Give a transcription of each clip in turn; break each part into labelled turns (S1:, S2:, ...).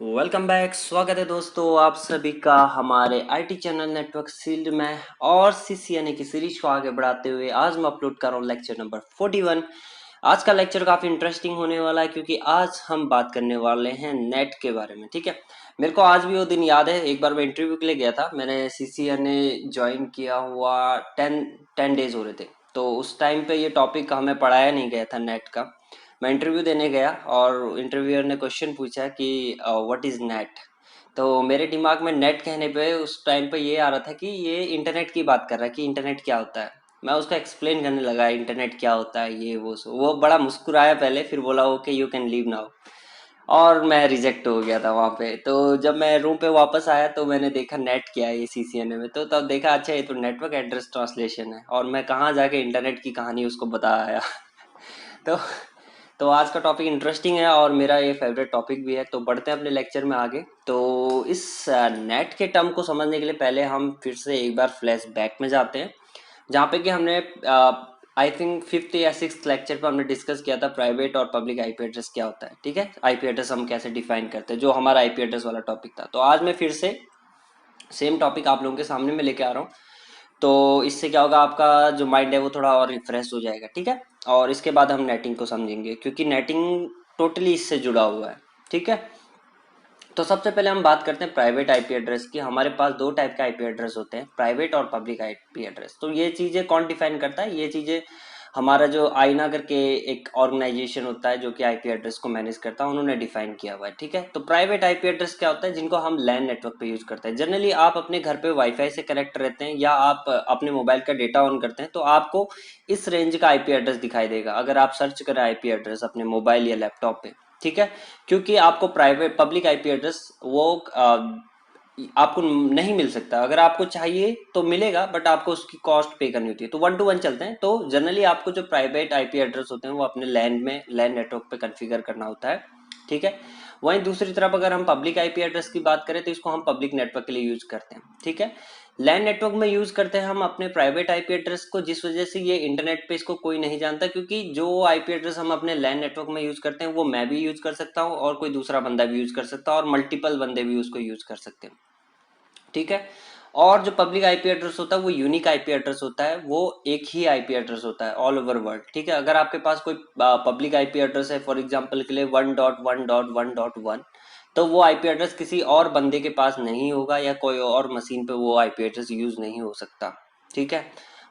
S1: Welcome back. स्वागत है दोस्तों आप सभी का हमारे आईटी चैनल नेटवर्क फील्ड में और सीसीएनए की सीरीज को आगे बढ़ाते हुए आज मैं अपलोड कर रहा हूँ लेक्चर नंबर 41। आज का लेक्चर काफी इंटरेस्टिंग होने वाला है क्योंकि आज हम बात करने वाले हैं नेट के बारे में। ठीक है, मेरे को आज भी वो दिन याद है, एक बार मैं इंटरव्यू के लिए गया था। मैंने सीसीएनए ज्वाइन किया हुआ 10 डेज हो रहे थे, तो उस टाइम पे ये टॉपिक हमें पढ़ाया नहीं गया था नेट का। मैं इंटरव्यू देने गया और इंटरव्यूअर ने क्वेश्चन पूछा कि व्हाट इज नेट। तो मेरे दिमाग में नेट कहने पे उस टाइम पे ये आ रहा था कि ये इंटरनेट की बात कर रहा है कि इंटरनेट क्या होता है। मैं उसको एक्सप्लेन करने लगा इंटरनेट क्या होता है ये वो बड़ा मुस्कुराया पहले, फिर बोला okay you can leave now. और मैं रिजेक्ट हो गया था वहां पे। तो जब मैं रूम पे वापस आया तो मैंने देखा नेट क्या है ये सीसीएनए में, तो तब देखा अच्छा ये तो नेटवर्क एड्रेस ट्रांसलेशन है, और मैं कहाँ जाके इंटरनेट की कहानी उसको बता आया। तो तो आज का टॉपिक इंटरेस्टिंग है और मेरा ये फेवरेट टॉपिक भी है। तो बढ़ते हैं अपने लेक्चर में आगे। तो इस नेट के टर्म को समझने के लिए पहले हम फिर से एक बार फ्लैश बैक में जाते हैं, जहाँ पे कि हमने आई थिंक फिफ्थ या सिक्स लेक्चर पर हमने डिस्कस किया था प्राइवेट और पब्लिक आईपी एड्रेस क्या होता है। ठीक है, आईपी एड्रेस हम कैसे डिफाइन करते हैं, जो हमारा आईपी एड्रेस वाला टॉपिक था। तो आज मैं फिर से सेम टॉपिक आप लोगों के सामने में लेके आ रहा हूँ। तो इससे क्या होगा, आपका जो माइंड है वो थोड़ा और रिफ्रेश हो जाएगा। ठीक है, और इसके बाद हम नेटिंग को समझेंगे क्योंकि नेटिंग टोटली इससे जुड़ा हुआ है। ठीक है, तो सबसे पहले हम बात करते हैं प्राइवेट आईपी एड्रेस की। हमारे पास दो टाइप के आईपी एड्रेस होते हैं, प्राइवेट और पब्लिक आईपी एड्रेस। तो ये चीजें कौन डिफाइन करता है, ये चीजें हमारा जो आईना करके एक ऑर्गेनाइजेशन होता है जो कि आईपी एड्रेस को मैनेज करता है, उन्होंने डिफाइन किया हुआ है। ठीक है, तो प्राइवेट आईपी एड्रेस क्या होता है, जिनको हम लैन नेटवर्क पे यूज करते हैं। जनरली आप अपने घर पे वाईफाई से कनेक्ट रहते हैं या आप अपने मोबाइल का डेटा ऑन करते हैं तो आपको इस रेंज का आईपी एड्रेस दिखाई देगा अगर आप सर्च करें आईपी एड्रेस अपने मोबाइल या लैपटॉप पे। ठीक है, क्योंकि आपको प्राइवेट पब्लिक आईपी एड्रेस वो आपको नहीं मिल सकता। अगर आपको चाहिए तो मिलेगा बट आपको उसकी कॉस्ट पे करनी होती है। तो 1 to 1 चलते हैं। तो जनरली आपको जो प्राइवेट आईपी एड्रेस होते हैं वो अपने लैन में लैन नेटवर्क पे कॉन्फ़िगर करना होता है। ठीक है, वहीं दूसरी तरफ अगर हम पब्लिक आईपी एड्रेस की बात करें तो इसको हम पब्लिक नेटवर्क के लिए यूज करते हैं। ठीक है, लैन नेटवर्क में यूज करते हैं हम अपने प्राइवेट आईपी एड्रेस को, जिस वजह से ये इंटरनेट पे इसको कोई नहीं जानता, क्योंकि जो आईपी एड्रेस हम अपने लैन नेटवर्क में यूज करते हैं वो मैं भी यूज कर सकता हूँ और कोई दूसरा बंदा भी यूज कर सकता है और मल्टीपल बंदे भी उसको यूज कर सकते हैं। ठीक है, और जो पब्लिक आईपी एड्रेस होता है वो यूनिक आईपी एड्रेस होता है, वो एक ही आईपी एड्रेस होता है ऑल ओवर वर्ल्ड। ठीक है, अगर आपके पास कोई पब्लिक आईपी एड्रेस है फॉर एग्जांपल के लिए 1.1.1.1, तो वो आईपी एड्रेस किसी और बंदे के पास नहीं होगा या कोई और मशीन पे वो आईपी एड्रेस यूज नहीं हो सकता। ठीक है,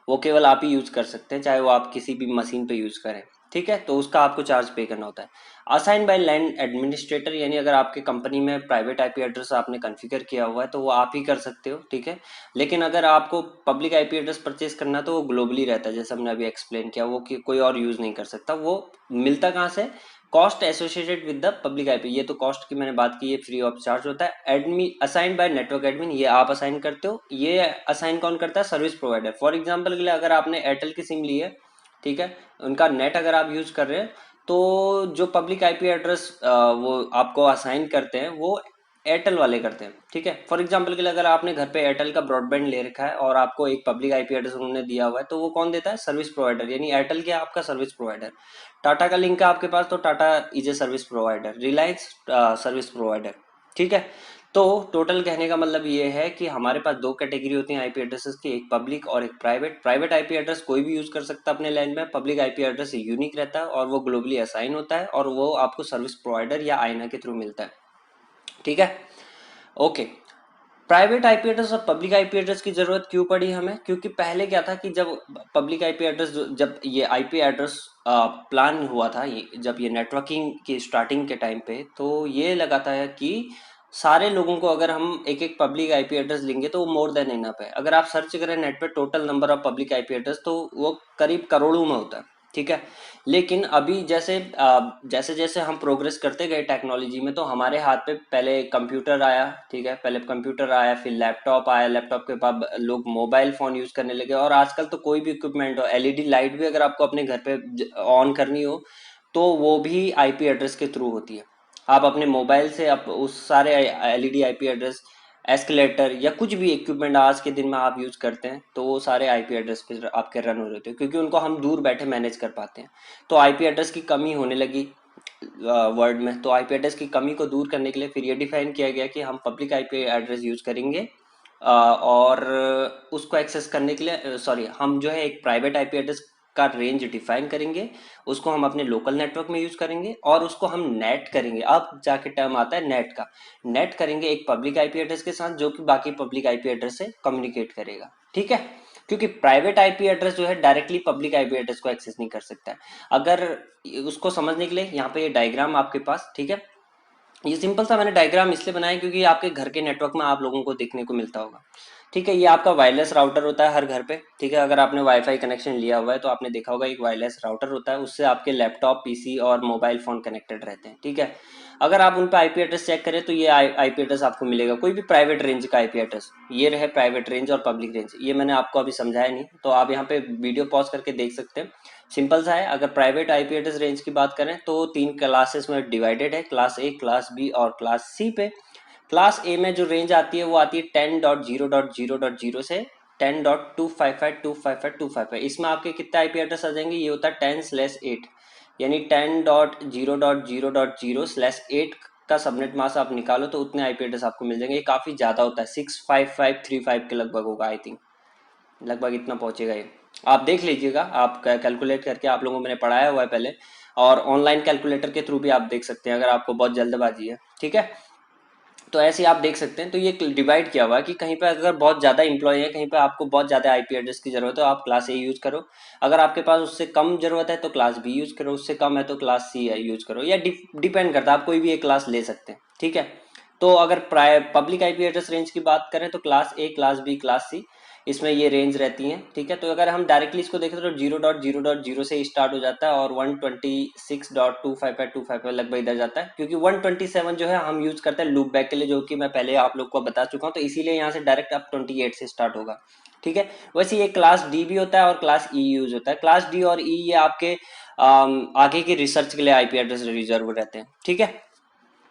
S1: वो केवल आप ही यूज कर सकते हैं, चाहे वो आप किसी भी मशीन पे यूज करें। ठीक है, तो उसका आपको चार्ज पे करना होता है। असाइन बाय लैंड एडमिनिस्ट्रेटर, यानी अगर आपके कंपनी में प्राइवेट आईपी एड्रेस आपने कॉन्फ़िगर किया हुआ है तो वो आप ही कर सकते हो। ठीक है, लेकिन अगर आपको पब्लिक आईपी एड्रेस परचेज करना है तो वो ग्लोबली रहता है, जैसे हमने अभी एक्सप्लेन किया, वो कि कोई और यूज नहीं कर सकता। वो मिलता कहाँ से, cost associated with the public IP. ये तो कॉस्ट की मैंने बात की, ये फ्री ऑफ चार्ज होता है। Admin assign by network admin, ये आप असाइन करते हो। ये असाइन कौन करता है, सर्विस प्रोवाइडर। फॉर एग्जाम्पल के लिए अगर आपने एयरटेल की सिम ली है, ठीक है, उनका नेट अगर आप यूज कर रहे हैं तो जो पब्लिक आईपी एड्रेस वो आपको असाइन करते हैं वो एयरटेल वाले करते हैं। ठीक है, फॉर एग्जांपल के लिए अगर आपने घर पे एयरटेल का ब्रॉडबैंड ले रखा है और आपको एक पब्लिक आईपी एड्रेस उन्होंने दिया हुआ है, तो वो कौन देता है, सर्विस प्रोवाइडर, यानी एयरटेल क्या आपका सर्विस प्रोवाइडर। टाटा का लिंक है आपके पास तो Tata is a service provider, Reliance service provider. ठीक है, तो टोटल कहने का मतलब ये है कि हमारे पास दो कैटेगरी होती हैं आईपी एड्रेसेस की, एक पब्लिक और एक प्राइवेट। प्राइवेट आईपी एड्रेस कोई भी यूज कर सकता है अपने लैन में, पब्लिक आईपी एड्रेस यूनिक रहता है और वो ग्लोबली असाइन होता है और वो आपको सर्विस प्रोवाइडर या आईना के थ्रू मिलता है। ठीक है, ओके। प्राइवेट आईपी एड्रेस और पब्लिक आईपी एड्रेस की जरूरत क्यों पड़ी हमें, क्योंकि पहले क्या था कि जब पब्लिक आईपी एड्रेस, जब ये आईपी एड्रेस प्लान हुआ था, ये जब ये नेटवर्किंग की स्टार्टिंग के टाइम पे, तो ये लगा था कि सारे लोगों को अगर हम एक एक पब्लिक आईपी एड्रेस लेंगे तो वो मोर देन इनफ है। अगर आप सर्च करें नेट पे total number of public IP address तो वो करीब करोड़ों में होता है। ठीक है, लेकिन अभी जैसे जैसे जैसे हम प्रोग्रेस करते गए टेक्नोलॉजी में, तो हमारे हाथ पे पहले कंप्यूटर आया। ठीक है, पहले कंप्यूटर आया, फिर लैपटॉप आया, लैपटॉप के बाद लोग मोबाइल फोन यूज करने लगे, और आजकल तो कोई भी इक्विपमेंट हो, एलईडी लाइट भी अगर आपको अपने घर पे ऑन करनी हो तो वो भी आईपी एड्रेस के थ्रू होती है। आप अपने मोबाइल से आप उस सारे एलईडी आईपी एड्रेस, एस्केलेटर या कुछ भी इक्विपमेंट आज के दिन में आप यूज करते हैं तो वो सारे आईपी एड्रेस पे आपके रन हो रहे थे, क्योंकि उनको हम दूर बैठे मैनेज कर पाते हैं। तो आईपी एड्रेस की कमी होने लगी, वर्ड में। तो आईपी एड्रेस की कमी को दूर करने के लिए फिर ये डिफाइन किया गया कि हम पब्लिक आईपी एड्रेस यूज करेंगे, और उसको एक्सेस करने के लिए सॉरी, हम जो है एक प्राइवेट आईपी एड्रेस का रेंज डिफाइन करेंगे, उसको हम अपने लोकल नेटवर्क में यूज करेंगे और उसको हम नेट करेंगे। अब जाके टर्म आता है नेट का, नेट करेंगे एक पब्लिक आईपी एड्रेस के साथ जो कि बाकी पब्लिक आईपी एड्रेस से कम्युनिकेट करेगा, ठीक है। क्योंकि प्राइवेट आईपी एड्रेस जो है डायरेक्टली पब्लिक आईपी एड्रेस को एक्सेस नहीं कर सकता है। अगर उसको समझने के लिए यहाँ पे ये डायग्राम आपके पास, ठीक है, ये सिंपल सा मैंने डायग्राम इसलिए बनाया क्योंकि आपके घर के नेटवर्क में आप लोगों को देखने को मिलता होगा, ठीक है। ये आपका वायरलेस राउटर होता है हर घर पे, ठीक है। अगर आपने वाईफाई कनेक्शन लिया हुआ है तो आपने देखा होगा एक वायरलेस राउटर होता है, उससे आपके लैपटॉप, पीसी और मोबाइल फोन कनेक्टेड रहते हैं, ठीक है। अगर आप उन पे आईपी एड्रेस चेक करें तो ये आईपी एड्रेस आपको मिलेगा, कोई भी प्राइवेट रेंज का आईपी एड्रेस। ये रहे प्राइवेट रेंज और पब्लिक रेंज, ये मैंने आपको अभी समझाया नहीं, तो आप यहाँ पे वीडियो पॉज करके देख सकते हैं। सिंपल सा है। अगर प्राइवेट आईपी एड्रेस रेंज की बात करें तो 3 क्लासेस में डिवाइडेड है, क्लास ए, क्लास बी और क्लास सी पे। क्लास ए में जो रेंज आती है वो आती है 10.0.0.0 से 10.255.255.255। इसमें आपके कितने आईपी एड्रेस आ जाएंगे, ये होता है 10/8, यानी 10.0.0.0/8 का सबनेट मास्क आप निकालो तो उतने आईपी एड्रेस आपको मिल जाएंगे। ये काफी ज्यादा होता है, 65535 के लगभग होगा, आई थिंक लगभग इतना पहुंचेगा ये। आप देख लीजिएगा, आप कैलकुलेट करके, आप लोगों को मैंने पढ़ाया हुआ है पहले, और ऑनलाइन कैलकुलेटर के थ्रू भी आप देख सकते हैं अगर आपको बहुत जल्दबाजी है, ठीक है। तो ऐसे ही आप देख सकते हैं। तो ये डिवाइड किया हुआ है कि कहीं पे अगर बहुत ज्यादा इंप्लॉय है, कहीं पे आपको बहुत ज्यादा आईपी एड्रेस की जरूरत है, आप क्लास ए यूज करो। अगर आपके पास उससे कम जरूरत है तो क्लास बी यूज करो, उससे कम है तो क्लास सी यूज करो, या डिपेंड करता है, आप कोई भी एक क्लास ले सकते हैं, ठीक है। तो अगर पब्लिक आईपी एड्रेस रेंज की बात करें तो class A, class B, class C, इसमें ये रेंज रहती है, ठीक है। तो अगर हम डायरेक्टली इसको देखें तो 0.0.0 से स्टार्ट हो जाता है और 126.255.255 पे लगभग इधर जाता है, क्योंकि 127 जो है हम यूज करते हैं लूप बैक के लिए, जो कि मैं पहले आप लोग को बता चुका हूँ, तो इसीलिए यहाँ से डायरेक्ट आप 28 से स्टार्ट होगा, ठीक है। वैसे ये क्लास डी भी होता है और क्लास ई यूज होता है। क्लास डी और ई ये आपके आगे की रिसर्च के लिए आईपी एड्रेस रिजर्व रहते हैं, ठीक है,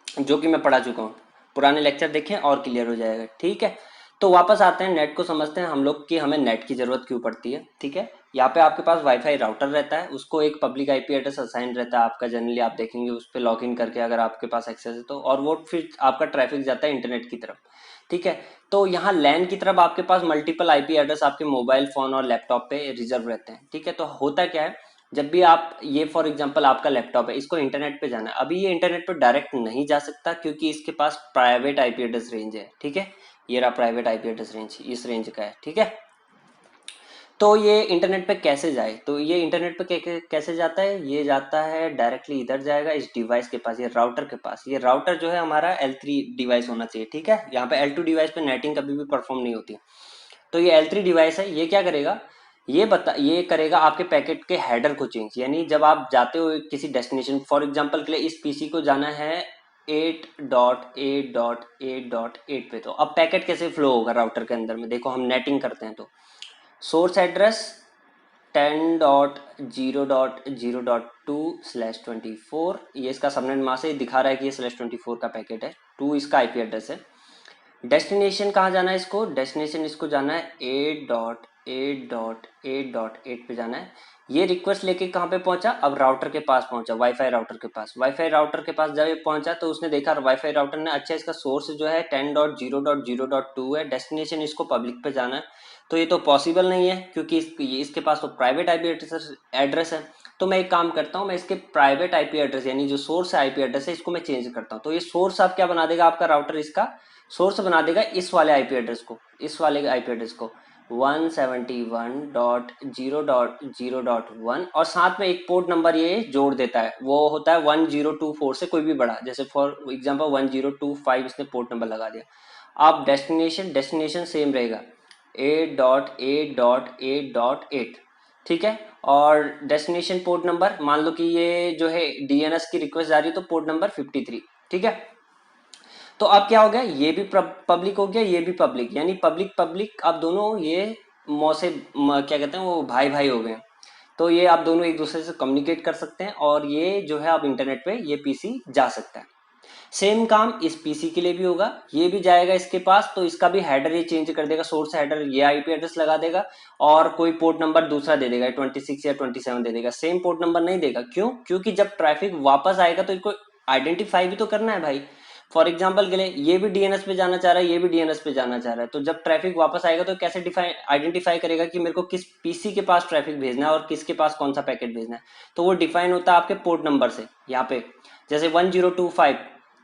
S1: जो कि मैं पढ़ा चुका हूँ। पुराने लेक्चर देखें और क्लियर हो जाएगा, ठीक है। तो वापस आते हैं, नेट को समझते हैं हम लोग कि हमें नेट की जरूरत क्यों पड़ती है, ठीक है। यहाँ पे आपके पास वाईफाई राउटर रहता है, उसको एक पब्लिक आईपी एड्रेस असाइन रहता है आपका, जनरली आप देखेंगे उस पर लॉग इन करके अगर आपके पास एक्सेस है तो, और वो फिर आपका ट्रैफिक जाता है इंटरनेट की तरफ, ठीक है। तो यहाँ लैन की तरफ आपके पास मल्टीपल आईपी एड्रेस आपके मोबाइल फोन और लैपटॉप पे रिजर्व रहते हैं, ठीक है। तो होता क्या है, जब भी आप ये फॉर एग्जांपल आपका लैपटॉप है, इसको इंटरनेट पे जाना है, अभी ये इंटरनेट पे डायरेक्ट नहीं जा सकता क्योंकि इसके पास प्राइवेट आईपी एड्रेस रेंज है, ठीक है। ये रहा प्राइवेट आईपी एड्रेस रेंज, इस रेंज का है, ठीक है। तो ये इंटरनेट पे कैसे जाए, तो ये इंटरनेट पे कैसे जाता है, ये जाता है डायरेक्टली इधर जाएगा इस डिवाइस के पास, ये राउटर के पास। ये राउटर जो है हमारा L3 डिवाइस होना चाहिए, ठीक है। यहाँ पे L2 डिवाइस पे नेटिंग कभी भी परफॉर्म नहीं होती। तो ये L3 डिवाइस है, ये क्या करेगा, ये करेगा आपके पैकेट के हेडर को चेंज, यानी जब आप जाते हो किसी डेस्टिनेशन, फॉर एग्जांपल के लिए इस पीसी को जाना है 8.8.8.8 पे, तो अब पैकेट कैसे फ्लो होगा राउटर के अंदर में, देखो हम नेटिंग करते हैं तो सोर्स एड्रेस 10.0.0.2/24, ये इसका सबनेट मास्क है, ये दिखा रहा है कि ये /24 का पैकेट है, 2 इसका आईपी एड्रेस है। डेस्टिनेशन कहाँ जाना है इसको, डेस्टिनेशन इसको जाना है 8.8.8.8 पे जाना है। ये रिक्वेस्ट लेके कहाँ पे पहुंचा, अब राउटर के पास पहुंचा, वाईफाई राउटर के पास। वाईफाई राउटर के पास जब ये पहुंचा तो उसने देखा वाईफाई राउटर ने, अच्छा इसका सोर्स जो है 10.0.0.2 है, डेस्टिनेशन इसको पब्लिक पे जाना है, तो ये तो पॉसिबल नहीं है क्योंकि इसके पास तो प्राइवेट आईपी एड्रेस है। तो मैं एक काम करता हूँ, मैं इसके प्राइवेट आईपी एड्रेस यानी जो सोर्स आईपी एड्रेस है इसको मैं चेंज करता हूँ। तो ये सोर्स आप क्या बना देगा, आपका राउटर इसका सोर्स बना देगा इस वाले आईपी एड्रेस को, इस वाले आईपी एड्रेस को 171.0.0.1, और साथ में एक पोर्ट नंबर ये जोड़ देता है, वो होता है 1024 से कोई भी बड़ा, जैसे फॉर एग्जांपल 1025 इसने पोर्ट नंबर लगा दिया। अब डेस्टिनेशन सेम रहेगा 8.8.8.8, ठीक है। और डेस्टिनेशन पोर्ट नंबर, मान लो कि ये जो है डीएनएस की रिक्वेस्ट जा रही है तो पोर्ट नंबर 53, ठीक है। तो अब क्या हो गया, ये भी पब्लिक हो गया, ये भी पब्लिक, यानी पब्लिक पब्लिक अब दोनों ये मौसे क्या कहते हैं वो भाई भाई हो गए। तो ये आप दोनों एक दूसरे से कम्युनिकेट कर सकते हैं और ये जो है अब इंटरनेट पे ये पीसी जा सकता है। सेम काम इस पीसी के लिए भी होगा, ये भी जाएगा इसके पास, तो इसका भी हेडर ये चेंज कर देगा, सोर्स हेडर ये आईपी एड्रेस लगा देगा और कोई पोर्ट नंबर दूसरा दे देगा, 26 या 27 दे देगा, सेम पोर्ट नंबर नहीं देगा। क्यों? क्योंकि जब ट्रैफिक वापस आएगा तो इसको आइडेंटिफाई भी तो करना है भाई। फॉर एग्जाम्पल के लिए ये भी डीएनएस पे जाना चाह रहा है, ये भी डीएनएस पे जाना चाह रहा है, तो जब ट्रैफिक वापस आएगा तो कैसे डिफाइन आइडेंटिफाई करेगा कि मेरे को किस पीसी के पास ट्रैफिक भेजना है और किसके पास कौन सा पैकेट भेजना है? तो वो डिफाइन होता है आपके पोर्ट नंबर से। यहाँ पे जैसे 1025,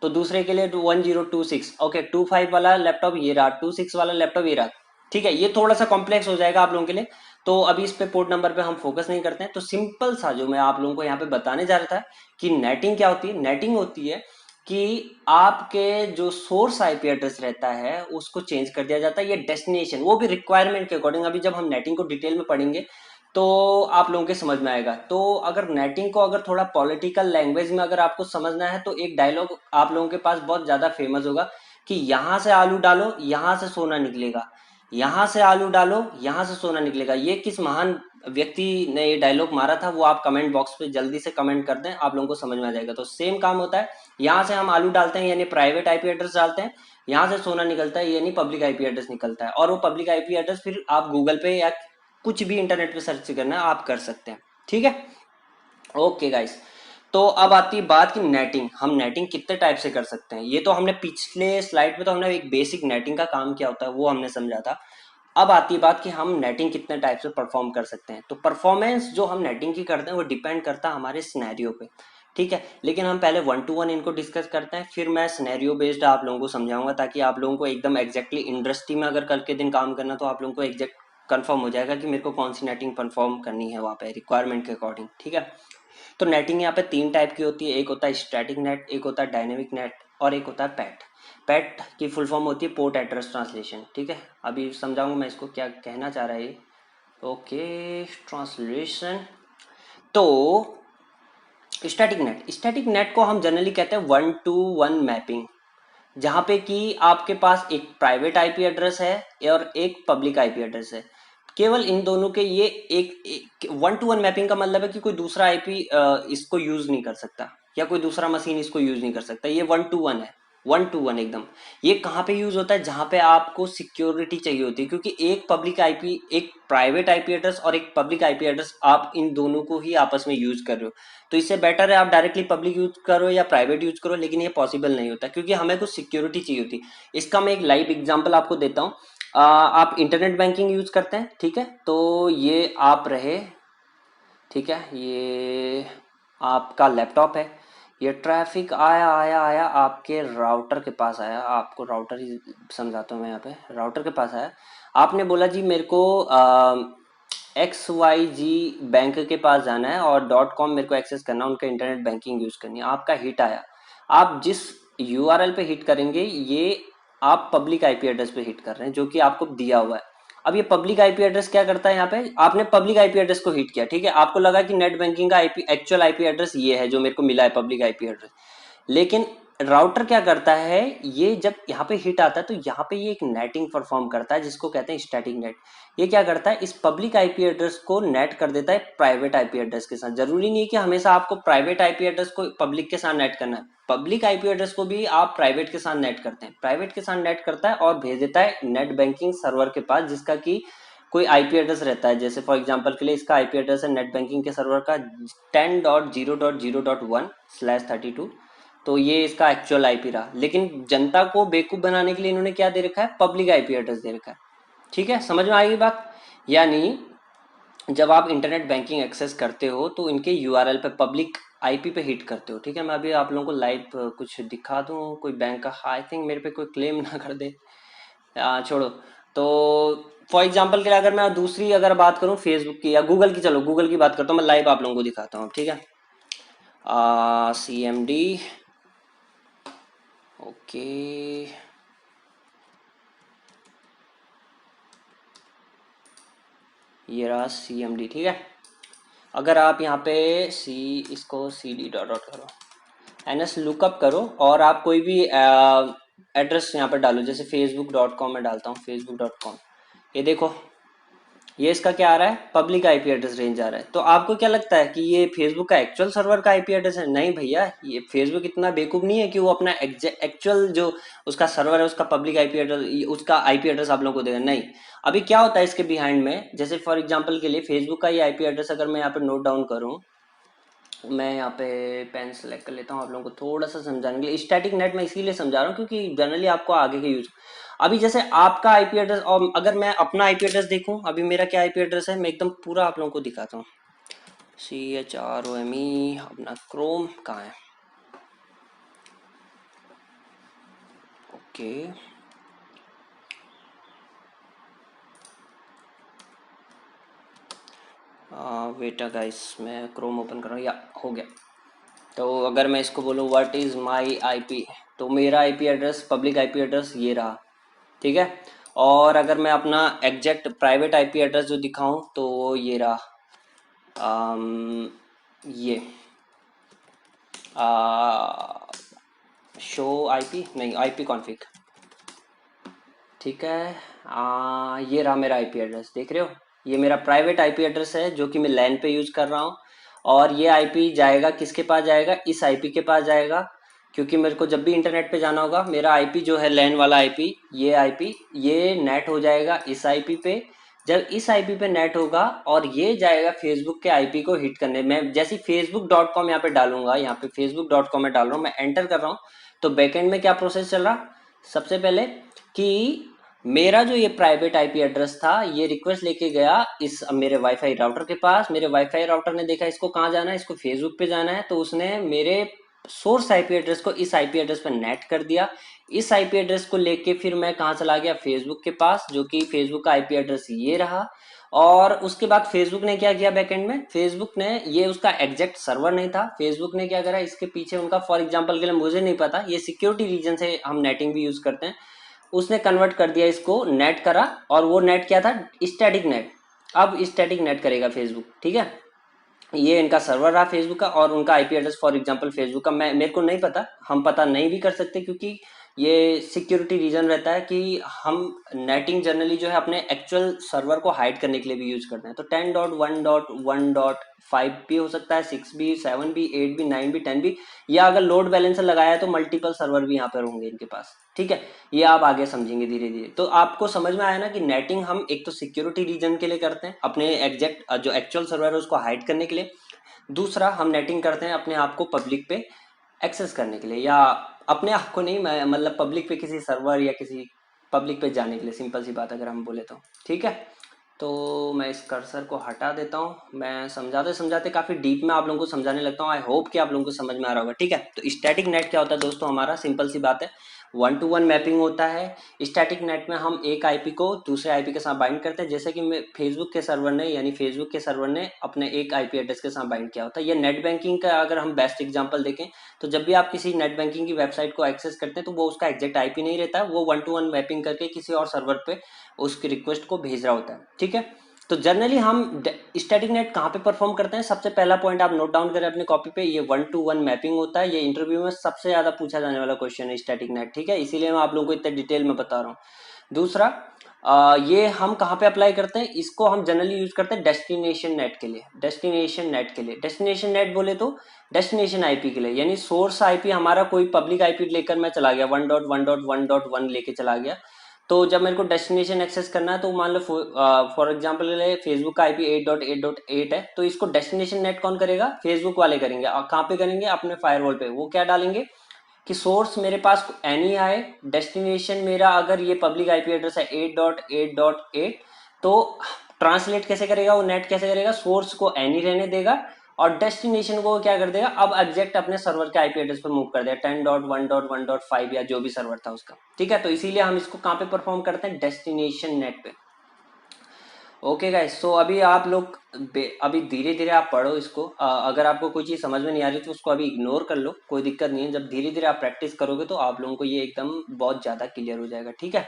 S1: तो दूसरे के लिए 1026, ओके 25 वाला लैपटॉप ये रहा, 26 वाला लैपटॉप ये रहा। ठीक है, ये थोड़ा सा कॉम्प्लेक्स हो जाएगा आप लोगों के लिए, तो अभी इस पे पोर्ट नंबर पे हम फोकस नहीं करते हैं। तो सिंपल सा जो मैं आप लोगों को यहाँ पे बताने जा रहा था कि नेटिंग क्या होती है। नेटिंग होती है कि आपके जो सोर्स आईपी एड्रेस रहता है उसको चेंज कर दिया जाता है, ये डेस्टिनेशन, वो भी रिक्वायरमेंट के अकॉर्डिंग। अभी जब हम नेटिंग को डिटेल में पढ़ेंगे तो आप लोगों के समझ में आएगा। तो अगर नेटिंग को अगर थोड़ा पॉलिटिकल लैंग्वेज में अगर आपको समझना है तो एक डायलॉग आप लोगों के पास बहुत ज्यादा फेमस होगा कि यहां से आलू डालो यहां से सोना निकलेगा, यहां से आलू डालो यहां से सोना निकलेगा। ये किस महान व्यक्ति ने ये डायलॉग मारा था वो आप कमेंट बॉक्स पे जल्दी से कमेंट कर दें, आप लोगों को समझ में आ जाएगा। तो सेम काम होता है, यहाँ से हम आलू डालते हैं यानी प्राइवेट आईपी एड्रेस डालते हैं, यहाँ से सोना निकलता है यानी पब्लिक आईपी एड्रेस निकलता है, और वो पब्लिक आईपी एड्रेस फिर आप गूगल पे या कुछ भी इंटरनेट पे सर्च करना है आप कर सकते हैं। ठीक है, ओके गाइस। तो अब आती है बात कि नेटिंग, हम नेटिंग कितने टाइप से कर सकते हैं। ये तो हमने पिछले स्लाइड में तो हमने एक बेसिक नेटिंग का काम क्या होता है वो हमने समझा था। अब आती है बात कि हम नेटिंग कितने टाइप से परफॉर्म कर सकते हैं। तो परफॉर्मेंस जो हम नेटिंग की करते हैं वो डिपेंड करता है हमारे सिनेरियो पे। ठीक है, लेकिन हम पहले 1 to 1 इनको डिस्कस करते हैं, फिर मैं सिनेरियो बेस्ड आप लोगों को समझाऊंगा ताकि आप लोगों को एकदम एग्जैक्टली इंडस्ट्री में अगर कल के दिन काम करना तो आप लोगों को एग्जैक्ट कंफर्म हो जाएगा कि मेरे को कौन सी नेटिंग परफॉर्म करनी है वहाँ पे रिक्वायरमेंट के अकॉर्डिंग। ठीक है, तो नेटिंग यहाँ पे 3 टाइप की होती है, एक होता है स्टैटिक नेट, एक होता है डायनेमिक नेट और एक होता है पैट। पैट की फुल फॉर्म होती है पोर्ट एड्रेस ट्रांसलेशन। ठीक है, अभी समझाऊंगा मैं इसको क्या कहना चाह रहा है ये। Okay, translation. तो स्टैटिक नेट को हम जनरली कहते हैं 1 to 1 मैपिंग, जहाँ पे कि आपके पास एक प्राइवेट आईपी एड्रेस है और एक पब्लिक आईपी एड्रेस है। केवल इन दोनों के ये एक 1 to 1 मैपिंग का मतलब है कि कोई दूसरा आईपी इसको यूज नहीं कर सकता या कोई दूसरा मशीन इसको यूज नहीं कर सकता। ये 1 to 1 है, 1 to 1 एकदम। ये कहाँ पे यूज होता है? जहाँ पे आपको सिक्योरिटी चाहिए होती है, क्योंकि एक पब्लिक आईपी, एक प्राइवेट आईपी एड्रेस और एक पब्लिक आईपी एड्रेस, आप इन दोनों को ही आपस में यूज कर रहे हो। तो इससे बेटर है आप डायरेक्टली पब्लिक यूज करो या प्राइवेट यूज करो, लेकिन ये पॉसिबल नहीं होता क्योंकि हमें कुछ सिक्योरिटी चाहिए होती। इसका मैं एक लाइव एग्जांपल आपको देता हूँ। आप इंटरनेट बैंकिंग यूज करते हैं, ठीक है, तो ये आप रहे, ठीक है, ये आपका लैपटॉप है, ये ट्रैफिक आया आया आया आपके राउटर के पास आया, आपको राउटर ही समझाता हूँ मैं, यहाँ पे राउटर के पास आया। आपने बोला जी मेरे को XYZ बैंक के पास जाना है और .com मेरे को एक्सेस करना है, उनका इंटरनेट बैंकिंग यूज करनी है। आपका हिट आया, आप जिस URL पे हिट करेंगे ये आप पब्लिक आईपी एड्रेस पे हिट कर रहे हैं जो कि आपको दिया हुआ है। अब ये पब्लिक आईपी एड्रेस क्या करता है, यहाँ पे आपने पब्लिक आईपी एड्रेस को हिट किया, ठीक है, आपको लगा कि नेट बैंकिंग का आईपी एक्चुअल आईपी एड्रेस ये है जो मेरे को मिला है पब्लिक आईपी एड्रेस। लेकिन राउटर क्या करता है, ये जब यहाँ पे हिट आता है तो यहाँ पे ये एक नेटिंग परफॉर्म करता है जिसको कहते हैं स्टैटिक नेट। ये क्या करता है, इस पब्लिक आईपी एड्रेस को नेट कर देता है प्राइवेट आईपी एड्रेस के साथ। जरूरी नहीं है कि हमेशा आपको प्राइवेट आईपी एड्रेस को पब्लिक के साथ नेट करना है, पब्लिक आईपी एड्रेस को भी आप प्राइवेट के साथ नेट करते हैं, प्राइवेट के साथ नेट करता है और भेज देता है नेट बैंकिंग सर्वर के पास जिसका कि कोई आईपी एड्रेस रहता है। जैसे फॉर एग्जांपल के लिए इसका आईपी एड्रेस है नेट बैंकिंग के सर्वर का 10.0.0.1/32। तो ये इसका एक्चुअल आईपी रहा, लेकिन जनता को बेवकूफ बनाने के लिए इन्होंने क्या दे रखा है, पब्लिक आईपी एड्रेस दे रखा है। ठीक है, समझ में आएगी बात। यानी जब आप इंटरनेट बैंकिंग एक्सेस करते हो तो इनके यूआरएल पे पब्लिक आईपी पे हिट करते हो। ठीक है, मैं अभी आप लोगों को लाइव कुछ दिखा दूं, कोई बैंक का, आई थिंक मेरे पे कोई क्लेम ना कर दे, छोड़ो। तो फॉर एग्जाम्पल के लिए अगर मैं दूसरी अगर बात करूं फेसबुक की या गूगल की, चलो गूगल की बात करता हूँ, मैं लाइव आप लोगों को दिखाता हूँ। ठीक है, CMD, ओके, ये रहा CMD। ठीक है, अगर आप यहाँ पे इसको CD डॉट करो, NS लुकअप करो और आप कोई भी एड्रेस यहाँ पर डालो, जैसे facebook.com में डालता हूँ facebook.com, ये देखो ये इसका क्या आ रहा है, पब्लिक आईपी एड्रेस रेंज आ रहा है। तो आपको क्या लगता है कि ये फेसबुक का एक्चुअल सर्वर का आईपी एड्रेस है? नहीं भैया, ये फेसबुक इतना बेवकूफ नहीं है कि वो अपना एक्चुअल जो उसका सर्वर है उसका पब्लिक आईपी एड्रेस, उसका आईपी एड्रेस आप लोगों को देगा, नहीं। अभी क्या होता है इसके बिहाइंड में, जैसे फॉर एग्जाम्पल के लिए फेसबुक का ये आईपी एड्रेस अगर मैं यहाँ पे नोट डाउन करूँ, मैं यहाँ पे पेन सेलेक्ट कर लेता हूँ आप लोगों को थोड़ा सा समझाने के लिए। स्टैटिक नेट मैं इसीलिए समझा रहा हूँ क्योंकि जनरली आपको आगे के यूज, अभी जैसे आपका आईपी एड्रेस और अगर मैं अपना आईपी एड्रेस देखूं, अभी मेरा क्या आईपी एड्रेस है, मैं एकदम पूरा आप लोगों को दिखाता हूँ। CHROME अपना क्रोम कहाँ है, ओके वेटा गाइस, मैं क्रोम ओपन कर रहा हूँ, या हो गया। तो अगर मैं इसको बोलूँ व्हाट इज़ माई आईपी, तो मेरा IP address, public IP address ये रहा, ठीक है। और अगर मैं अपना एग्जैक्ट प्राइवेट आईपी एड्रेस जो दिखाऊं तो वो ये रहा, ये शो आईपी नहीं, आईपी कॉन्फ़िग, ठीक है। ये रहा मेरा आईपी एड्रेस, देख रहे हो, ये मेरा प्राइवेट आईपी एड्रेस है जो कि मैं लैन पे यूज कर रहा हूँ। और ये आईपी जाएगा किसके पास जाएगा, इस आईपी के पास जाएगा, क्योंकि मेरे को जब भी इंटरनेट पे जाना होगा मेरा आईपी जो है लैन वाला आईपी, ये आईपी ये नेट हो जाएगा इस आईपी पे। जब इस आईपी पे नेट होगा और ये जाएगा फेसबुक के आईपी को हिट करने, मैं जैसे facebook.com यहाँ पे डालूंगा, यहाँ पे facebook.com में डाल रहा हूँ, मैं एंटर कर रहा हूँ, तो बैकएंड में क्या प्रोसेस चल रहा, सबसे पहले कि मेरा जो ये प्राइवेट आईपी एड्रेस था ये रिक्वेस्ट लेके गया इस मेरे वाईफाई राउटर के पास, मेरे वाईफाई राउटर ने देखा इसको कहाँ जाना है, इसको फेसबुक पे जाना है, तो उसने मेरे सोर्स आईपी एड्रेस को इस आईपी एड्रेस पर नेट कर दिया। इस आईपी एड्रेस को लेके फिर मैं कहाँ चला गया, फेसबुक के पास, जो कि फेसबुक का आईपी एड्रेस ये रहा। और उसके बाद फेसबुक ने क्या किया बैकएंड में, फेसबुक ने, ये उसका एग्जैक्ट सर्वर नहीं था, फेसबुक ने क्या करा इसके पीछे उनका, फॉर एग्जांपल के लिए मुझे नहीं पता, ये सिक्योरिटी रीजन से हम नेटिंग भी यूज करते हैं, उसने कन्वर्ट कर दिया इसको, नेट करा, और वो नेट क्या था, स्टैटिक नेट। अब स्टैटिक नेट करेगा फेसबुक, ठीक है। ये इनका सर्वर रहा फेसबुक का, और उनका IP address for example Facebook का मैं, मेरे को नहीं पता, हम पता नहीं भी कर सकते क्योंकि ये सिक्योरिटी रीजन रहता है कि हम नेटिंग जनरली जो है अपने एक्चुअल सर्वर को हाइड करने के लिए भी यूज करते हैं। तो 10.1.1.5 भी हो सकता है, 6 भी, 7 भी, 8 भी, 9 भी, 10 भी, या अगर लोड बैलेंसर लगाया है तो मल्टीपल सर्वर भी यहाँ पर होंगे इनके पास, ठीक है। ये आप आगे समझेंगे धीरे धीरे। तो आपको समझ में आया ना कि नेटिंग हम एक तो सिक्योरिटी रीजन के लिए करते हैं, अपने एग्जैक्ट जो एक्चुअल सर्वर है उसको हाइड करने के लिए। दूसरा, हम नेटिंग करते हैं अपने आप को पब्लिक पे एक्सेस करने के लिए, या अपने आप को नहीं, मैं मतलब पब्लिक पे किसी सर्वर या किसी पब्लिक पे जाने के लिए, सिंपल सी बात अगर हम बोले तो, ठीक है। तो मैं इस कर्सर को हटा देता हूँ, मैं समझाते समझाते काफी डीप में आप लोगों को समझाने लगता हूँ, आई होप कि आप लोगों को समझ में आ रहा होगा, ठीक है। तो स्टैटिक नेट क्या होता है दोस्तों, हमारा सिंपल सी बात है, 1 to 1 मैपिंग होता है। स्टैटिक नेट में हम एक आईपी को दूसरे आईपी के साथ बाइंड करते हैं, जैसे कि फेसबुक के सर्वर ने, यानी फेसबुक के सर्वर ने अपने एक आईपी एड्रेस के साथ बाइंड किया होता है। ये नेट बैंकिंग का अगर हम बेस्ट एग्जांपल देखें, तो जब भी आप किसी नेट बैंकिंग की वेबसाइट को एक्सेस करते हैं तो वो उसका एग्जैक्ट आईपी नहीं रहता, वो 1 to 1 मैपिंग करके किसी और सर्वर पे उसकी रिक्वेस्ट को भेज रहा होता है, ठीक है। तो जनरली हम स्टैटिक नेट कहाँ पे परफॉर्म करते हैं, सबसे पहला पॉइंट आप नोट डाउन करें अपनी कॉपी पे, ये 1 to 1 मैपिंग होता है। ये इंटरव्यू में सबसे ज्यादा पूछा जाने वाला क्वेश्चन है स्टैटिक नेट, ठीक है, इसीलिए मैं आप लोगों को इतने डिटेल में बता रहा हूँ। दूसरा, ये हम कहाँ पे अप्लाई करते हैं, इसको हम जनरली यूज करते हैं डेस्टिनेशन नेट के लिए, डेस्टिनेशन नेट के लिए। डेस्टिनेशन नेट बोले तो डेस्टिनेशन आईपी के लिए, यानी सोर्स आईपी हमारा कोई पब्लिक आईपी लेकर मैं चला गया, 1.1.1.1 लेके चला गया, तो जब मेरे को डेस्टिनेशन एक्सेस करना है, तो मान लो फॉर एग्जांपल फेसबुक का आईपी 8.8.8 है, तो इसको डेस्टिनेशन नेट कौन करेगा, फेसबुक वाले करेंगे। और कहाँ पे करेंगे, अपने फायरवॉल पे। वो क्या डालेंगे कि सोर्स मेरे पास एनी आए, डेस्टिनेशन मेरा अगर ये पब्लिक आईपी एड्रेस है 8.8.8, तो ट्रांसलेट कैसे करेगा वो, नेट कैसे करेगा, सोर्स को एनी रहने देगा और डेस्टिनेशन को क्या कर देगा, अब एग्जैक्ट अपने सर्वर के आईपी एड्रेस पर मूव कर देगा, 10.1.1.5 या जो भी सर्वर था उसका, ठीक है। तो इसीलिए हम इसको कहाँ पे परफॉर्म करते हैं, डेस्टिनेशन नेट पे। ओके गाइस, तो अभी आप लोग अभी धीरे धीरे आप पढ़ो इसको, अगर आपको कोई चीज समझ में नहीं आ रही तो उसको अभी इग्नोर कर लो, कोई दिक्कत नहीं है। जब धीरे धीरे आप प्रैक्टिस करोगे तो आप लोगों को ये एकदम बहुत ज्यादा क्लियर हो जाएगा, ठीक है।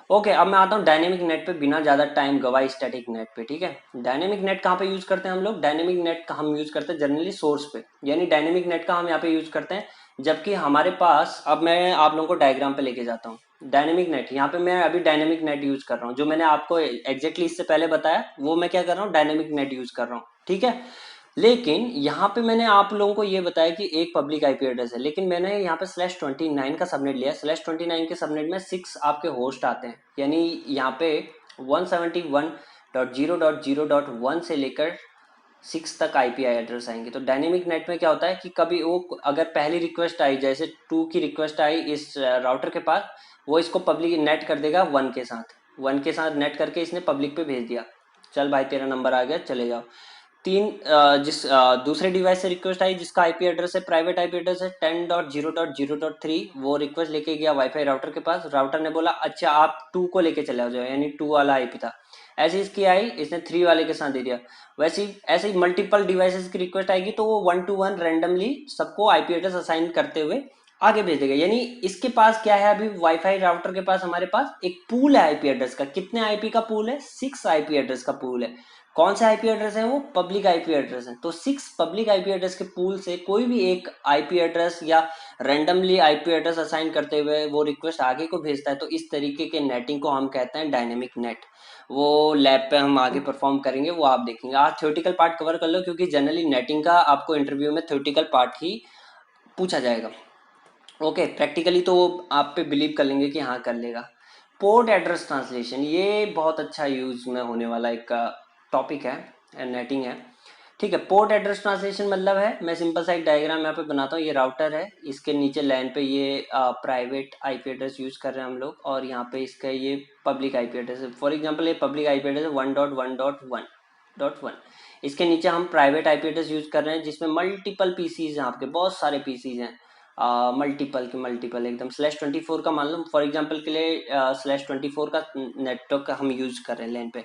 S1: ओके, अब मैं आता हूँ डायनेमिक नेट पे बिना ज्यादा टाइम गवाए स्टैटिक नेट पे, ठीक है। डायनेमिक नेट कहाँ पे यूज करते हैं हम लोग, डायनेमिक नेट का हम यूज करते हैं जनरली सोर्स पे, यानी डायनेमिक नेट का हम यहाँ पे यूज करते हैं जबकि हमारे पास, अब मैं आप लोगों को डायग्राम पे लेके जाता हूँ, डायनेमिक नेट, यहाँ पे मैं अभी डायनेमिक नेट यूज कर रहा हूँ, जो मैंने आपको एग्जैक्टली इससे पहले बताया वो मैं क्या कर रहा हूँ, डायनेमिक नेट यूज कर रहा हूँ, ठीक है। लेकिन यहाँ पे मैंने आप लोगों को ये बताया कि एक पब्लिक आईपी एड्रेस है, लेकिन मैंने यहाँ पे /29 का सबनेट लिया। /29 के सबनेट में 6 आपके होस्ट आते हैं, यानी यहाँ पे 171.0.0.1 से लेकर 6 तक आईपी एड्रेस आएंगे। तो डायनेमिक नेट में क्या होता है कि कभी वो अगर पहली रिक्वेस्ट आई, जैसे 2 की रिक्वेस्ट आई इस राउटर के पास, वो इसको पब्लिक नेट कर देगा 1 के साथ नेट करके इसने पब्लिक पे भेज दिया, चल भाई तेरा नंबर आ गया चले जाओ। दूसरे डिवाइस से रिक्वेस्ट आई जिसका आईपी एड्रेस है, प्राइवेट आईपी एड्रेस है 10.0.0.3, वो रिक्वेस्ट लेके गया वाईफाई राउटर के पास। राउटर ने बोला अच्छा आप 2 को लेके चले जाओ, यानी 2 वाला आईपी था। ऐसे इसकी आई, इसने 3 वाले के साथ दे दिया। वैसे ही ऐसे ही मल्टीपल डिवाइसेस की रिक्वेस्ट आएगी तो वो 1 to 1 रैंडमली सबको आईपी एड्रेस असाइन करते हुए आगे भेज देगा। यानी इसके पास क्या है, अभी वाईफाई राउटर के पास हमारे पास एक पूल है आईपी एड्रेस का। कितने आईपी का पूल है? 6 आईपी एड्रेस का पूल है। कौन से आईपी एड्रेस है? वो पब्लिक आईपी एड्रेस है। तो 6 पब्लिक आईपी एड्रेस के पूल से कोई भी एक आईपी एड्रेस या रैंडमली आईपी एड्रेस असाइन करते हुए वो रिक्वेस्ट आगे को भेजता है। तो इस तरीके के नेटिंग को हम कहते हैं डायनेमिक नेट। वो लैब पे हम आगे परफॉर्म करेंगे, वो आप देखेंगे। आज थ्योरेटिकल पार्ट कवर कर लो, क्योंकि जनरली नेटिंग का आपको इंटरव्यू में थ्योरेटिकल पार्ट ही पूछा जाएगा। ओके, प्रैक्टिकली तो आप पे बिलीव कर लेंगे कि हाँ कर लेगा। पोर्ट एड्रेस ट्रांसलेशन, ये बहुत अच्छा यूज में होने वाला एक टॉपिक है, नेटिंग है, ठीक है। पोर्ट एड्रेस ट्रांसलेशन मतलब है, मैं सिंपल सा एक डायग्राम यहाँ पे बनाता हूँ। ये राउटर है, इसके नीचे लैन पे ये प्राइवेट आईपी एड्रेस यूज कर रहे हैं हम लोग, और यहाँ पे इसका ये पब्लिक आईपी एड्रेस है। फॉर एग्जांपल ये पब्लिक आईपी एड्रेस है 1.1.1.1। इसके नीचे हम प्राइवेट आईपी एड्रेस यूज कर रहे हैं जिसमें मल्टीपल पीसीज हैं, आपके बहुत सारे पीसीज हैं, मल्टीपल के मल्टीपल एकदम। /24 का मान लो फॉर एग्जांपल के लिए, /24 का नेटवर्क हम यूज कर रहे हैं लैन पे,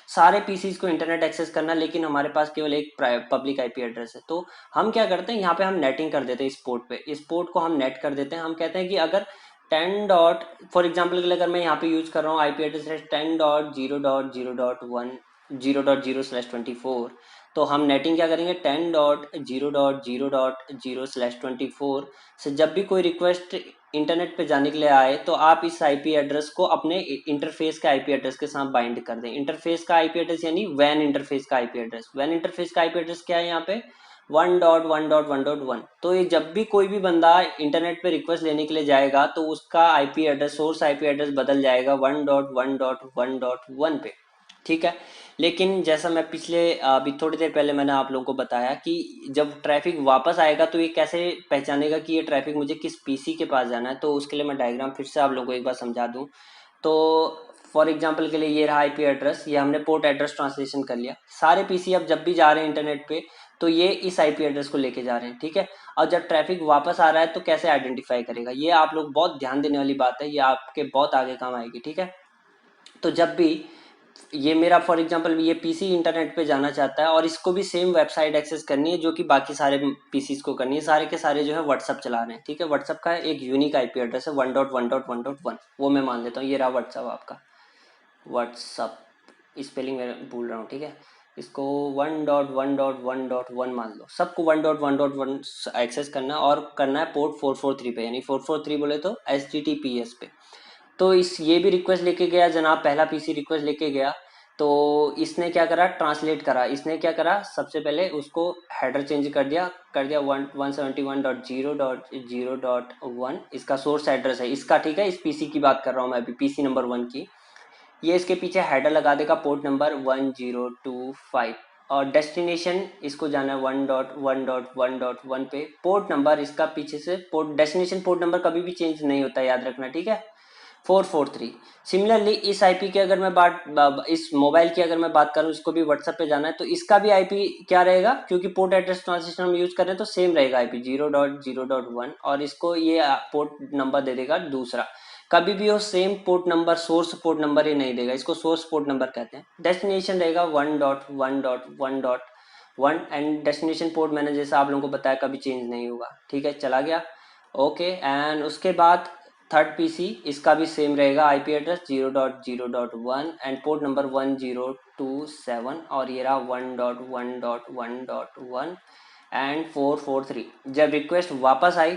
S1: सारे पीसीज को इंटरनेट एक्सेस करना, लेकिन हमारे पास केवल एक पब्लिक आईपी एड्रेस है। तो हम क्या करते हैं, यहाँ पे हम नेटिंग कर देते हैं इस पोर्ट पे, इस पोर्ट को हम नेट कर देते हैं। हम कहते हैं कि अगर 10 डॉट, फॉर एग्जाम्पल के लिए अगर मैं यहाँ पे यूज कर रहा हूँ आईपी एड्रेस है 10.0.0.1 तो हम नेटिंग क्या करेंगे 10.0.0.0/24 से जब भी कोई रिक्वेस्ट इंटरनेट पे जाने के लिए आए तो आप इस आईपी एड्रेस को अपने इंटरफेस के आईपी एड्रेस के साथ बाइंड कर दें। इंटरफेस का आईपी एड्रेस यानी वैन इंटरफेस का आईपी एड्रेस। वैन इंटरफेस का आईपी एड्रेस क्या है यहाँ पे 1.1.1.1। तो ये जब भी कोई भी बंदा इंटरनेट पे रिक्वेस्ट लेने के लिए जाएगा तो उसका IP address, source IP address बदल जाएगा 1.1.1.1 पे, ठीक है। लेकिन जैसा मैं पिछले अभी थोड़ी देर पहले मैंने आप लोगों को बताया कि जब ट्रैफिक वापस आएगा तो ये कैसे पहचानेगा कि ये ट्रैफिक मुझे किस पीसी के पास जाना है। तो उसके लिए मैं डायग्राम फिर से आप लोगों को एक बार समझा दूं। तो फॉर एग्जांपल के लिए ये रहा आईपी एड्रेस, ये हमने पोर्ट एड्रेस ट्रांसलेशन कर लिया। सारे पीसी अब जब भी जा रहे हैं इंटरनेट पे तो ये इस आईपी एड्रेस को लेके जा रहे हैं, ठीक है। और जब ट्रैफिक वापस आ रहा है तो कैसे आइडेंटिफाई करेगा, ये आप लोग बहुत ध्यान देने वाली बात है, ये आपके बहुत आगे काम आएगी, ठीक है। तो जब भी ये मेरा फॉर एग्जांपल ये पीसी इंटरनेट पे जाना चाहता है और इसको भी सेम वेबसाइट एक्सेस करनी है जो कि बाकी सारे पीसीज को करनी है, सारे के सारे जो है व्हाट्सअप चला रहे हैं, ठीक है। व्हाट्सअप का एक यूनिक आईपी एड्रेस है 1.1.1.1, वो मैं मान लेता हूँ। ये रहा व्हाट्सअप आपका, व्हाट्सअप स्पेलिंग मैं भूल रहा हूँ, ठीक है। इसको 1.1.1.1 मान लो, सबको 1.1.1 एक्सेस करना और करना है पोर्ट 443 पे, यानी 443 बोले तो HTTPS पे। तो इस ये भी रिक्वेस्ट लेके गया जनाब, पहला पीसी रिक्वेस्ट लेके गया। तो इसने क्या करा, ट्रांसलेट करा। इसने क्या करा, सबसे पहले उसको हेडर चेंज कर दिया 171.0.0.1 इसका सोर्स एड्रेस है इसका, ठीक है। इस पीसी की बात कर रहा हूँ मैं अभी, पीसी नंबर 1 की। ये इसके पीछे हेडर लगा देगा पोर्ट नंबर 1025, और डेस्टिनेशन इसको जाना है 1.1.1.1 पे। पोर्ट नंबर इसका पीछे से पोर्ट डेस्टिनेशन पोर्ट नंबर कभी भी चेंज नहीं होता, याद रखना, ठीक है, 443। सिमिलरली इस आईपी की अगर मैं बात, इस मोबाइल की अगर मैं बात करूं, इसको भी व्हाट्सएप पे जाना है तो इसका भी आईपी क्या रहेगा, क्योंकि पोर्ट एड्रेस ट्रांसलेशन हम यूज कर रहे हैं तो सेम रहेगा आईपी 0.0.1, और इसको ये पोर्ट नंबर दे देगा दूसरा। कभी भी वो same port number, source port number ही नहीं देगा, इसको सोर्स पोर्ट नंबर कहते हैं। डेस्टिनेशन रहेगा 1.1.1.1 एंड डेस्टिनेशन पोर्ट मैंने जैसा आप लोगों को बताया कभी चेंज नहीं होगा, ठीक है, चला गया। ओके, एंड उसके बाद थर्ड पीसी इसका भी सेम रहेगा IP address 0.0.1 and port number 1027, और ये रहा 1.1.1.1 एंड 443। जब रिक्वेस्ट वापस आई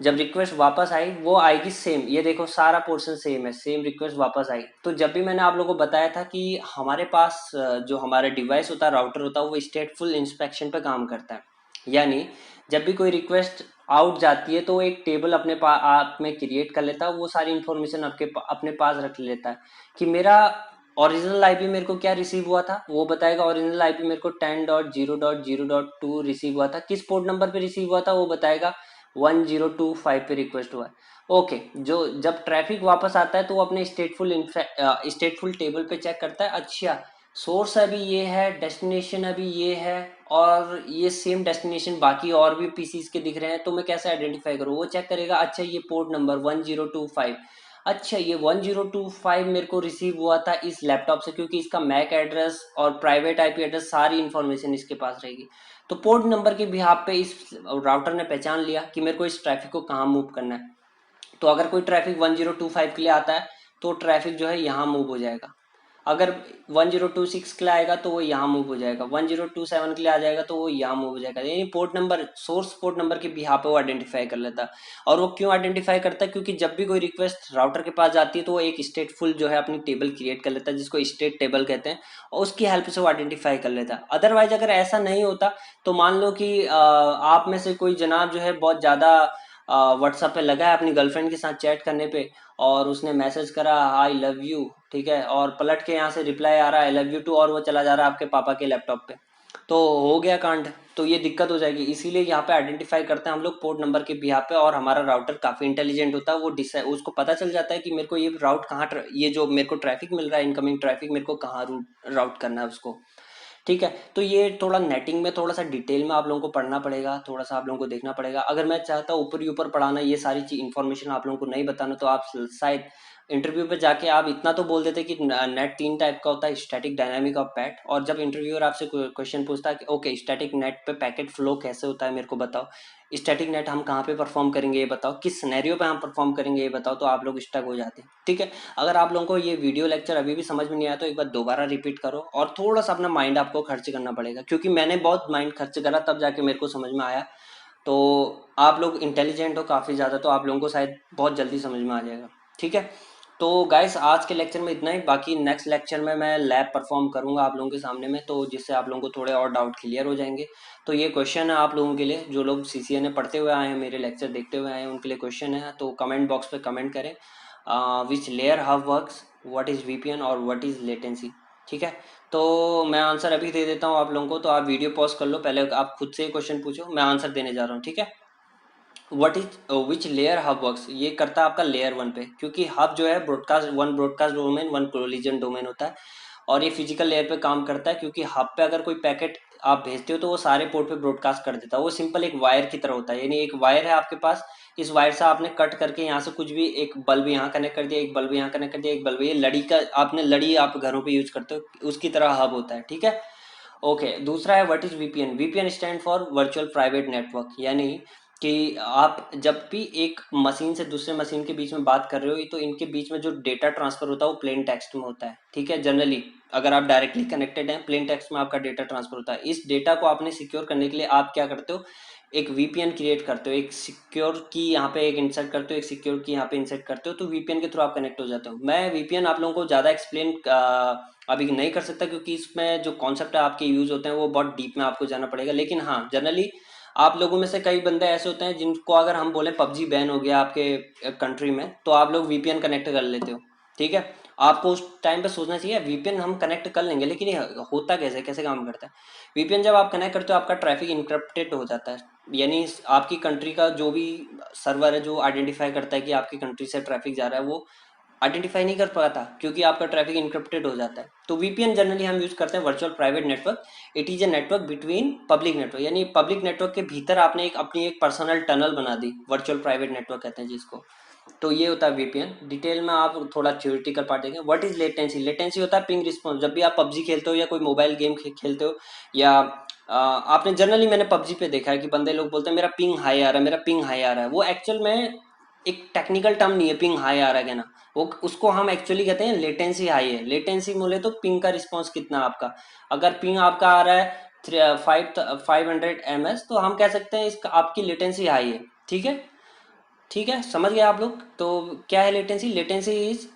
S1: जब रिक्वेस्ट वापस आई वो आएगी सेम, ये देखो सारा पोर्शन सेम है, सेम रिक्वेस्ट वापस आई। तो जब भी मैंने आप लोगों को बताया था कि हमारे पास जो हमारा डिवाइस होता है, राउटर होता है, वो स्टेटफुल इंस्पेक्शन पे काम करता है। यानी जब भी कोई रिक्वेस्ट आउट जाती है तो वो एक टेबल अपने आप में क्रिएट कर लेता है, वो सारी इंफॉर्मेशन अपने पास रख लेता है कि मेरा ओरिजिनल आईपी मेरे को क्या रिसीव हुआ था, वो बताएगा ओरिजिनल आईपी मेरे को 10.0.0.2 रिसीव हुआ था, किस पोर्ट नंबर पे रिसीव हुआ था वो बताएगा, 1025 पे रिक्वेस्ट हुआ है। ओके, जो जब ट्रैफिक वापस आता है तो वो अपने स्टेटफुल टेबल पे चेक करता है, अच्छा सोर्स अभी ये है, डेस्टिनेशन अभी ये है, और ये सेम डेस्टिनेशन बाकी और भी पीसीज के दिख रहे हैं, तो मैं कैसे आइडेंटिफाई करूँ, वो चेक करेगा, अच्छा ये पोर्ट नंबर 1025, अच्छा ये 1025 मेरे को रिसीव हुआ था इस लैपटॉप से, क्योंकि इसका मैक एड्रेस और प्राइवेट आईपी एड्रेस सारी इंफॉर्मेशन इसके पास रहेगी। तो पोर्ट नंबर के बिहाफ पे इस राउटर ने पहचान लिया कि मेरे को इस ट्रैफिक को कहाँ मूव करना है। तो अगर कोई ट्रैफिक 1025 के लिए आता है तो ट्रैफिक जो है यहाँ मूव हो जाएगा, अगर 1026 के लिए आएगा तो वो यहाँ मूव हो जाएगा, 1027 के लिए आ जाएगा तो वो यहाँ मूव हो जाएगा, यानी port number, source port number के बिहाफ पे वो आइडेंटिफाई कर लेता है। और वो क्यों आइडेंटिफाई करता है, क्योंकि जब भी कोई रिक्वेस्ट राउटर के पास जाती है तो वो एक स्टेटफुल जो है अपनी टेबल क्रिएट कर लेता है, जिसको स्टेट टेबल कहते हैं, और उसकी हेल्प से वो आइडेंटिफाई कर लेता है। अदरवाइज अगर ऐसा नहीं होता तो मान लो कि आप में से कोई जनाब जो है बहुत ज़्यादा व्हाट्सएप पे लगा है अपनी गर्लफ्रेंड के साथ चैट करने पे, और उसने मैसेज करा आई लव यू, ठीक है, और पलट के यहाँ से रिप्लाई आ रहा है आई लव यू टू, और वो चला जा रहा है आपके पापा के लैपटॉप पे, तो हो गया कांड। तो ये दिक्कत हो जाएगी, इसीलिए यहाँ पे आइडेंटिफाई करते हैं हम लोग पोर्ट नंबर के बिहाफ पे, और हमारा राउटर काफी इंटेलिजेंट होता है, वो डिसाइड, उसको पता चल जाता है कि मेरे को ये राउट कहाँ, ये जो मेरे को ट्रैफिक मिल रहा है इनकमिंग ट्रैफिक, मेरे को कहाँ रूट राउट करना है उसको। ठीक है, तो ये थोड़ा नेटिंग में थोड़ा सा डिटेल में आप लोगों को पढ़ना पड़ेगा, थोड़ा सा आप लोगों को देखना पड़ेगा। अगर मैं चाहता ऊपर ही ऊपर पढ़ाना, ये सारी चीज इन्फॉर्मेशन आप लोगों को नहीं बताना, तो आप शायद इंटरव्यू पे जाके आप इतना तो बोल देते कि नेट 3 टाइप का होता है, स्टैटिक, डायनामिक और पैट, और जब इंटरव्यूअर आपसे क्वेश्चन पूछता है कि ओके स्टैटिक नेट पे पैकेट फ्लो कैसे होता है मेरे को बताओ, स्टैटिक नेट हम कहाँ पे परफॉर्म करेंगे ये बताओ, किस सिनेरियो पे हम परफॉर्म करेंगे ये बताओ, तो आप लोग स्टक हो जाते हैं। ठीक है, अगर आप लोगों को ये वीडियो लेक्चर अभी भी समझ में नहीं आया तो एक बार दोबारा रिपीट करो, और थोड़ा सा अपना माइंड आपको खर्च करना पड़ेगा, क्योंकि मैंने बहुत माइंड खर्च करा तब जाके मेरे को समझ में आया। तो आप लोग इंटेलिजेंट हो काफ़ी ज़्यादा, तो आप लोगों को शायद बहुत जल्दी समझ में आ जाएगा। ठीक है, तो गाइस आज के लेक्चर में इतना ही, बाकी नेक्स्ट लेक्चर में मैं लैब परफॉर्म करूंगा आप लोगों के सामने में, तो जिससे आप लोगों को थोड़े और डाउट क्लियर हो जाएंगे। तो ये क्वेश्चन है आप लोगों के लिए, जो लोग सीसीएनए पढ़ते हुए आए हैं, मेरे लेक्चर देखते हुए आए हैं, उनके लिए क्वेश्चन है, तो कमेंट बॉक्स पे कमेंट करें, which layer hub works, what is VPN और व्हाट इज लेटेंसी। ठीक है, तो मैं आंसर अभी दे देता हूँ आप लोगों को, तो आप वीडियो पॉज कर लो, पहले आप खुद से क्वेश्चन पूछो, मैं आंसर देने जा रहा हूँ। ठीक है, what is which layer hub works, ये करता है आपका लेयर 1 पे, क्योंकि हब जो है broadcast domain, one collision domain होता है, और ये फिजिकल लेयर पे काम करता है, क्योंकि हब पे अगर कोई पैकेट आप भेजते हो तो वो सारे पोर्ट पे ब्रॉडकास्ट कर देता है, वो सिंपल एक वायर की तरह होता है, यानी एक वायर है आपके पास, इस वायर से आपने कट करके यहाँ से कुछ भी, एक बल्ब यहाँ कनेक्ट कर दिया, एक बल्ब यहाँ कनेक्ट कर दिया, एक बल्ब, ये लड़ी का आपने, लड़ी आप घरों पे यूज करते हो, उसकी तरह हब होता है। ठीक है, ओके, दूसरा है what is VPN, VPN stand for virtual private network, यानी कि आप जब भी एक मशीन से दूसरे मशीन के बीच में बात कर रहे हो तो इनके बीच में जो डेटा ट्रांसफर होता है वो प्लेन टेक्स्ट में होता है। ठीक है, जनरली अगर आप डायरेक्टली कनेक्टेड हैं प्लेन टेक्स्ट में आपका डेटा ट्रांसफर होता है, इस डेटा को आपने सिक्योर करने के लिए आप क्या करते हो, एक वीपीएन क्रिएट करते हो, एक सिक्योर की यहाँ पे एक इंसर्ट करते हो, एक सिक्योर की यहाँ पे इंसर्ट करते हो, तो वीपीएन के थ्रू आप कनेक्ट हो जाते हो। मैं वीपीएन आप लोगों को ज़्यादा एक्सप्लेन अभी नहीं कर सकता, क्योंकि इसमें जो कॉन्सेप्ट है आपके यूज होते हैं वो बहुत डीप में आपको जाना पड़ेगा, लेकिन हाँ जनरली आप लोगों में से कई बंदे ऐसे होते हैं जिनको अगर हम बोले पबजी बैन हो गया आपके कंट्री में, तो आप लोग वीपीएन कनेक्ट कर लेते हो। ठीक है, आपको उस टाइम पे सोचना चाहिए वीपीएन हम कनेक्ट कर लेंगे, लेकिन ये होता कैसे, कैसे काम करता है। वीपीएन जब आप कनेक्ट करते हो आपका ट्रैफिक इनक्रप्टेड हो जाता है, यानी आपकी कंट्री का जो भी सर्वर है जो आइडेंटिफाई करता है कि आपकी कंट्री से ट्रैफिक जा रहा है, वो आइडेंटिफाई नहीं कर पाता, क्योंकि आपका ट्रैफिक इनक्रिप्टेड हो जाता है। तो वीपीएन जनरली हम यूज करते हैं virtual private network, it is a network between public network, यानी पब्लिक नेटवर्क के भीतर आपने एक अपनी एक पर्सनल टनल बना दी, वर्चुअल प्राइवेट नेटवर्क कहते हैं जिसको। तो ये होता है वीपीएन, डिटेल में आप थोड़ा थ्योरेटिकल पार्ट देंगे। व्हाट इज लेटेंसी, लेटेंसी होता है पिंग रिस्पॉन्स, जब भी आप पबजी खेलते हो या कोई मोबाइल गेम खेलते हो, या आपने जनरली, मैंने पबजी पे देखा है कि बंदे लोग बोलते हैं मेरा पिंग हाई आ रहा है, मेरा पिंग हाई आ रहा है, वो एक्चुअल में एक टेक्निकल टर्म नहीं है पिंग हाई आ रहा है कहना, वो उसको हम एक्चुअली कहते हैं लेटेंसी हाई है। लेटेंसी बोले तो पिंग का रिस्पॉन्स कितना आपका, अगर पिंग आपका आ रहा है 500 ms, तो हम कह सकते हैं इसका आपकी लेटेंसी हाई है। ठीक है, ठीक है, समझ गए आप लोग। तो क्या है latency? Latency is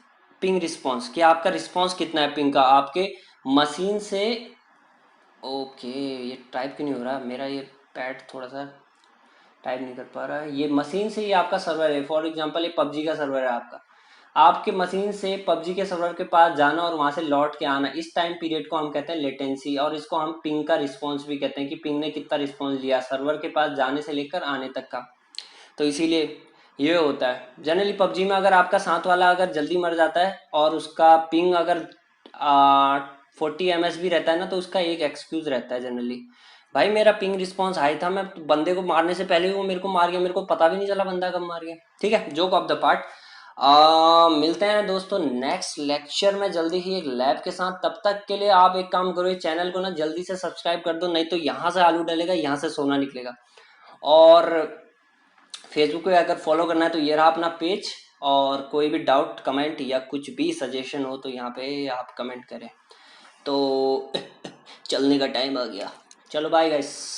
S1: ping response, कि आपका रिस्पॉन्स कितना है पिंग का आपके मशीन से। ओके, ये टाइप क्यों नहीं हो रहा मेरा? ये पैड थोड़ा सा टाइप नहीं कर पा रहा है। ये मशीन से ही आपका सर्वर है, फॉर एग्जांपल ये पबजी का सर्वर है आपका, आपके मशीन से पबजी के सर्वर के पास जाना और वहां से लौट के आना, इस टाइम पीरियड को हम कहते हैं लेटेंसी, और इसको हम पिंग का रिस्पॉन्स भी कहते हैं कि पिंग ने कितना रिस्पॉन्स लिया सर्वर के पास जाने से लेकर आने तक का। तो इसीलिए ये होता है जनरली पबजी में। अगर आपका साथ वाला अगर जल्दी मर जाता है और उसका पिंग अगर 40 ms भी रहता है ना, तो उसका एक एक्सक्यूज रहता है जनरली, भाई मेरा पिंग रिस्पॉन्स हाई था, मैं बंदे को मारने से पहले ही वो मेरे को मार गया, मेरे को पता भी नहीं चला बंदा कब मार गया। ठीक है, जोक ऑफ द पार्ट। मिलते हैं दोस्तों नेक्स्ट लेक्चर में जल्दी ही एक लैब के साथ। तब तक के लिए आप एक काम करो, इस चैनल को ना जल्दी से सब्सक्राइब कर दो, नहीं तो यहाँ से आलू डलेगा, यहाँ से सोना निकलेगा। और फेसबुक पे अगर फॉलो करना है तो ये रहा अपना पेज, और कोई भी डाउट कमेंट या कुछ भी सजेशन हो तो यहाँ पे आप कमेंट करें। तो चलने का टाइम आ गया, चलो बाय गाइस।